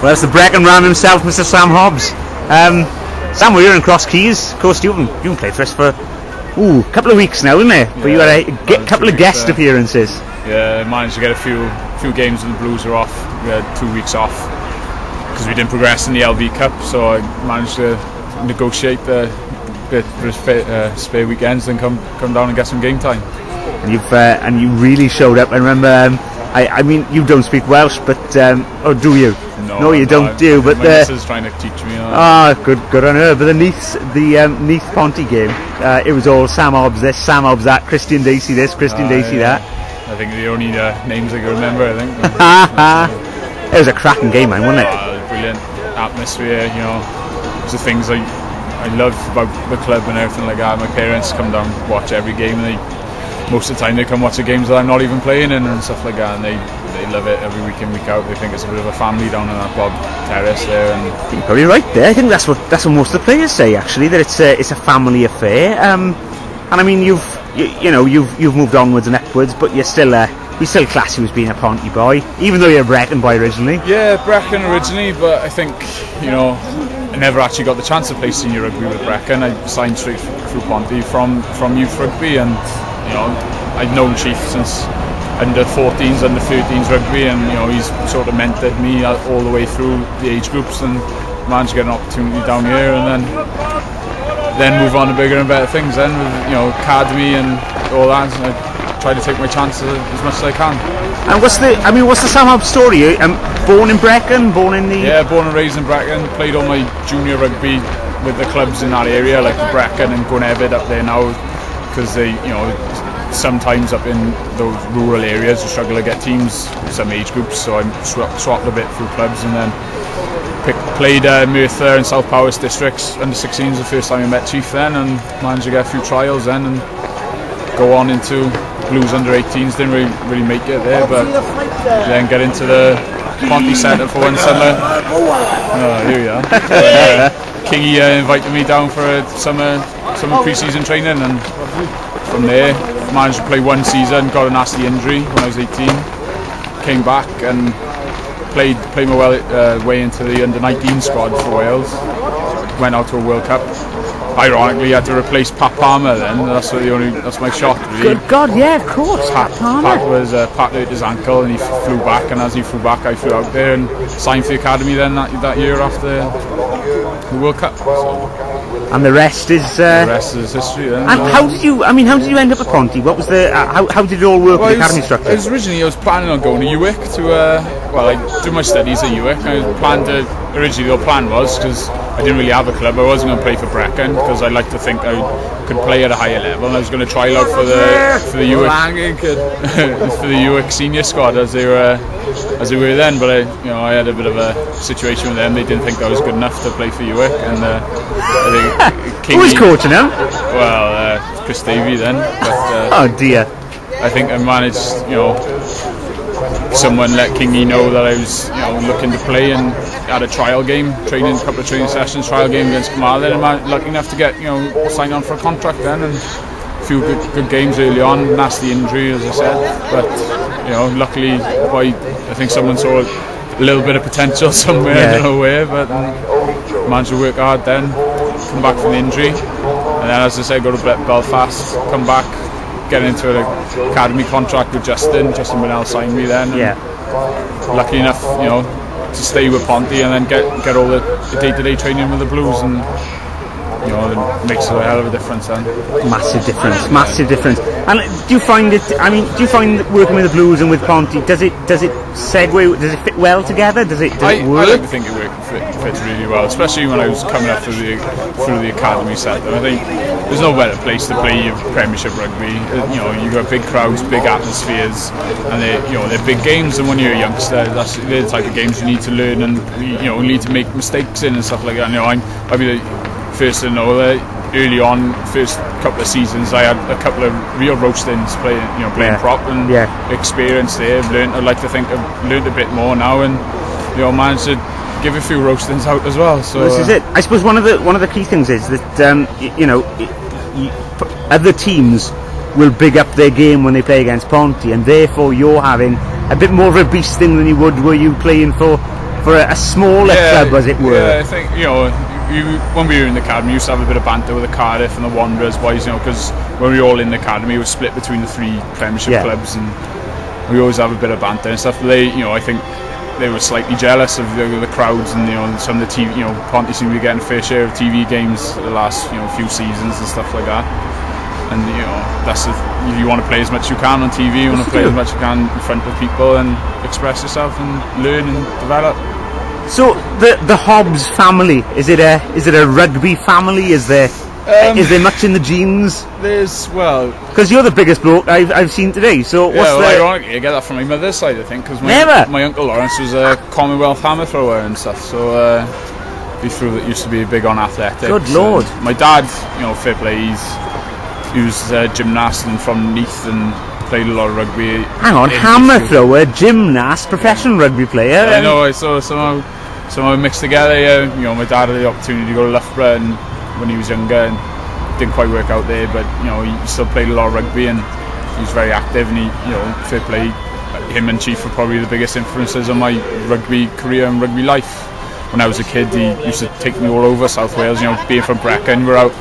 Well, it's the Brecon ram himself, Mr. Sam Hobbs. Sam, we're here in Crosskeys. Of course, you haven't played for us for a couple of weeks now, isn't it? But you had a couple of guest appearances. Yeah, I managed to get a few games when the Blues were off. We had 2 weeks off because we didn't progress in the LV Cup, so I managed to negotiate a bit for spare weekends and come down and get some game time. And you really showed up. I remember. I mean, you don't speak Welsh, but or do you? No, you don't. But my missus trying to teach me. Good on her. But the Neath Ponty game, it was all Sam Hobbs this, Sam Hobbs that, Christian Dacey this, Christian Dacey that. I think the only names I can remember. I think. It was a cracking game, man, wasn't it? Brilliant atmosphere. You know, it's the things I love about the club and everything like that. My parents come down watch every game, and most of the time they come watch the games that I'm not even playing in and stuff like that, and they love it every week in, week out. They think it's a bit of a family down on that Bob Terrace there. And you're probably right there. I think that's what most of the players say, actually, that it's a family affair. And I mean, you've moved onwards and upwards, but you're still class you as being a Ponty boy, even though you're a Brecon boy originally. Yeah, Brecon originally, but I think I never actually got the chance to play senior rugby with Brecon. I signed straight through Ponty from youth rugby, and I've known Chief since under 14s, under 13s rugby, and he's sort of mentored me all the way through the age groups, and managed to get an opportunity down here, and then move on to bigger and better things. Then with academy and all that, and I try to take my chances as much as I can. And what's the Sam Hobbs story? Born in Brecon, born and raised in Brecon. Played all my junior rugby with the clubs in that area, like Brecon and Gwynedd up there now, because they sometimes up in those rural areas you struggle to get teams, some age groups, so I swapped a bit through clubs, and then played Merthyr and South Powys districts under 16s the first time I met Chief then, and managed to get a few trials then and go on into Blues under 18s. Didn't really make it there, but then get into the Ponty Centre for one summer. Here we are. Kingy invited me down for a summer pre-season training, and from there managed to play one season, got a nasty injury when I was 18, came back and played my way into the under-19 squad for Wales, went out to a World Cup. Ironically, I had to replace Pat Palmer then. That's my shot, really. Good God, yeah, of course. Pat hurt his ankle, and he flew back, and as he flew back I flew out there and signed for the academy then that year after the World Cup. And the rest is history then. And how did you end up at Ponty? What was how did it all work with the academy structure? I was planning on going to UWIC to I do my studies at UWIC. Originally the plan was, because I didn't really have a club, I wasn't going to play for Brecon, because I like to think I could play at a higher level, and I was going to try out for the UWIC for the UWIC senior squad as they were then, but I had a bit of a situation with them. They didn't think I was good enough to play for UWIC, and I think who was coaching him? Well, Chris Davey then. But, oh dear. I think I managed, someone let Kingy know that I was looking to play, and had a trial game, a couple of training sessions, trial game against Carmarthen, and I'm lucky enough to get signed on for a contract then, and a few good games early on. Nasty injury, as I said, but luckily I think someone saw a little bit of potential somewhere, I don't know where, but managed to work hard then, come back from the injury, and then, as I said, go to Belfast, come back, get into an academy contract with Justin Bonnell signed me then, and lucky enough to stay with Ponty, and then get all the day-to-day training with the Blues, and it makes a hell of a difference then. Massive difference. And do you find working with the Blues and with Ponty, does it segue, does it fit well together? Does it work? I like to think it fits really well, especially when I was coming up through the academy centre. I think there's no better place to play your Premiership rugby. You got big crowds, big atmospheres, and they're big games. And when you're a youngster, they're the type of games you need to learn, and you need to make mistakes in and stuff like that. I'd be the first to know that early on, first couple of seasons, I had a couple of real roastings playing prop, and experience there. I'd like to think I've learned a bit more now, and managed to give a few roastings out as well. So this is it. I suppose one of the key things is that other teams will big up their game when they play against Ponty, and therefore you're having a bit more of a beasting than you would were you playing for for a smaller club, as it were. Yeah, I think, you know, when we were in the academy, we used to have a bit of banter with the Cardiff and the Wanderers boys, you know, because when we were all in the academy, it was split between the 3 Premiership clubs, and we always have a bit of banter and stuff. But they, you know, I think they were slightly jealous of the crowds, and you know, some of the TV, you know, Ponty seemed to be getting a fair share of TV games the last, you know, few seasons and stuff like that. And you know, that's you want to play as much as you can on TV, you want to play as much as you can in front of people and express yourself and learn and develop. So the Hobbs family, is it a rugby family? Is there much in the genes? There's, well, because you're the biggest bloke I've seen today. So what's ironically, I get that from my mother's side, I think, because my uncle Lawrence was a Commonwealth hammer thrower and stuff. So he used to be big on athletics. Good lord! My dad, you know, fair play. He was a gymnast and from Neath and played a lot of rugby. Hang on, hammer thrower, gymnast, professional rugby player. Yeah, I know. I saw somehow mixed together. You know, my dad had the opportunity to go to Loughborough and when he was younger, and didn't quite work out there. But you know, he still played a lot of rugby and he was very active. And he, you know, fair play. Him and Chief were probably the biggest influences on my rugby career and rugby life. When I was a kid, he used to take me all over South Wales. You know, being from Brecon, we're out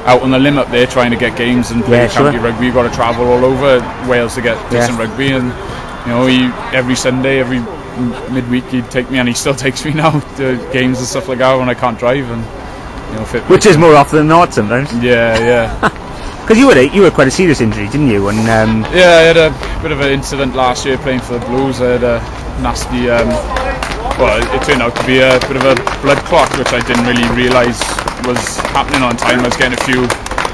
on the limb up there trying to get games and play county rugby. You've got to travel all over Wales to get decent rugby, and you know, every Sunday, every midweek he'd take me, and he still takes me now to games and stuff like that when I can't drive, and you know, which is more often than not sometimes. Yeah. Because you had quite a serious injury, didn't you? And yeah, I had a bit of an incident last year playing for the Blues. I had a nasty well, it turned out to be a bit of a blood clot, which I didn't really realise was happening on time. I was getting a few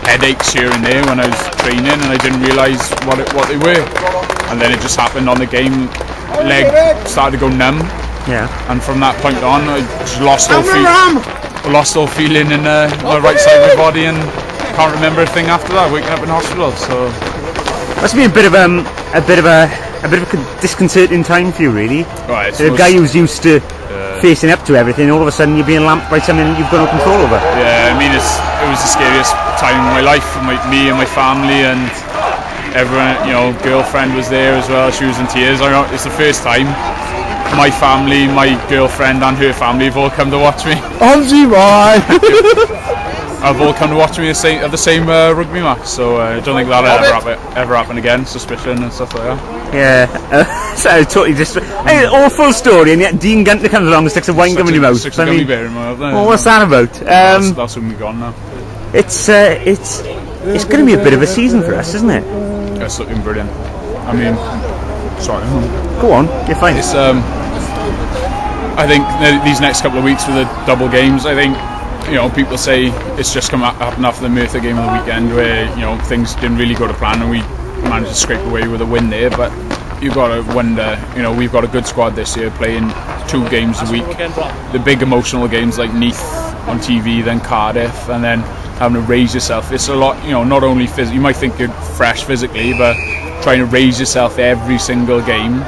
headaches here and there when I was training, and I didn't realise what they were. And then it just happened on the game. Leg started to go numb. Yeah. And from that point on, I just lost all feeling in my right side of my body, and can't remember a thing after that. Waking up in hospital, so must be a bit of a disconcerting time for you, really. Right. So a guy who's used to facing up to everything, all of a sudden you're being lamped by something you've got no control over. Yeah, I mean, it was the scariest time in my life for me and my family, and everyone. You know, girlfriend was there as well. She was in tears. It's the first time my family, my girlfriend and her family have all come to watch me. I've all come to watch me at the same rugby match, so I don't think that'll ever happen again. Suspicion and stuff like that. Yeah, so totally just awful story, and yet Dean Gunter comes along and sticks a wine gum in your mouth. Well, what's that about? That's when we're gone now. It's going to be a bit of a season for us, isn't it? It's looking brilliant. I mean, sorry. Go on, you're fine. It's I think these next couple of weeks with the double games, I think, you know, people say it's just happened after the Merthyr game on the weekend, where, you know, things didn't really go to plan and we managed to scrape away with a win there. But you've got to wonder, you know, we've got a good squad this year, playing 2 games a week. The big emotional games like Neath on TV, then Cardiff, and then having to raise yourself. It's a lot, you know, not only physically, you might think you're fresh physically, but trying to raise yourself every single game,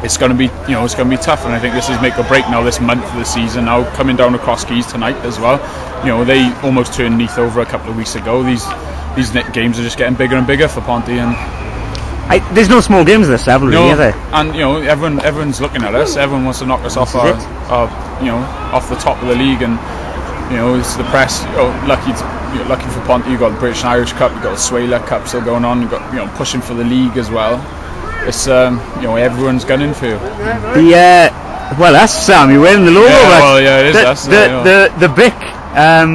it's going to be, you know, it's going to be tough. And I think this is make or break now, this month of the season. Now coming down to Crosskeys tonight as well, you know, they almost turned Neath over a couple of weeks ago. These games are just getting bigger and bigger for Ponty, and there's no small games at this level, really, are there? And you know, everyone's looking at us. Everyone wants to knock us off our you know, off the top of the league, and you know, it's the press. You know, lucky for Ponty, you've got the British and Irish Cup, you've got the Swayler Cup still going on. You've got, you know, pushing for the league as well. It's you know, everyone's gunning for you. Well, that's Sam. You're wearing the logo. Well, yeah, it is us. The Bic. I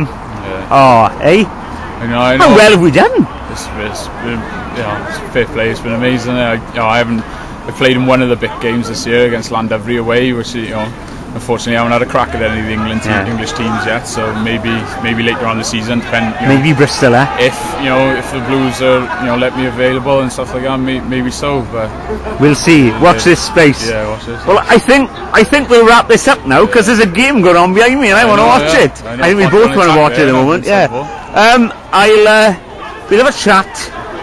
know. How well have we done? It's been, you know, it's fair play. It's been amazing. I played in one of the big games this year against Llandovery away, which, you know, unfortunately I haven't had a crack at any of the English teams yet. So maybe later on the season, maybe Bristol. If the Blues are, you know, let me available and stuff like that, maybe so. But we'll see. Watch this space. Yeah, watch this. Well, I think we'll wrap this up now, because there's a game going on behind me and I want to watch it. I think we both want to watch it at the moment. Yeah. We'll have a chat.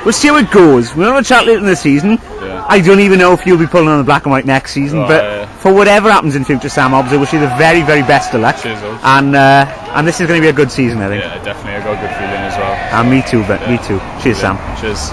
We'll see how it goes. We'll have a chat later in the season. Yeah. I don't even know if you'll be pulling on the black and white next season, but for whatever happens in future, Sam Hobbs, I wish you the very, very best of luck. Cheers, and this is going to be a good season, I think. Yeah, definitely. I got a good feeling as well. And me too, but me too. Cheers, Sam. Cheers.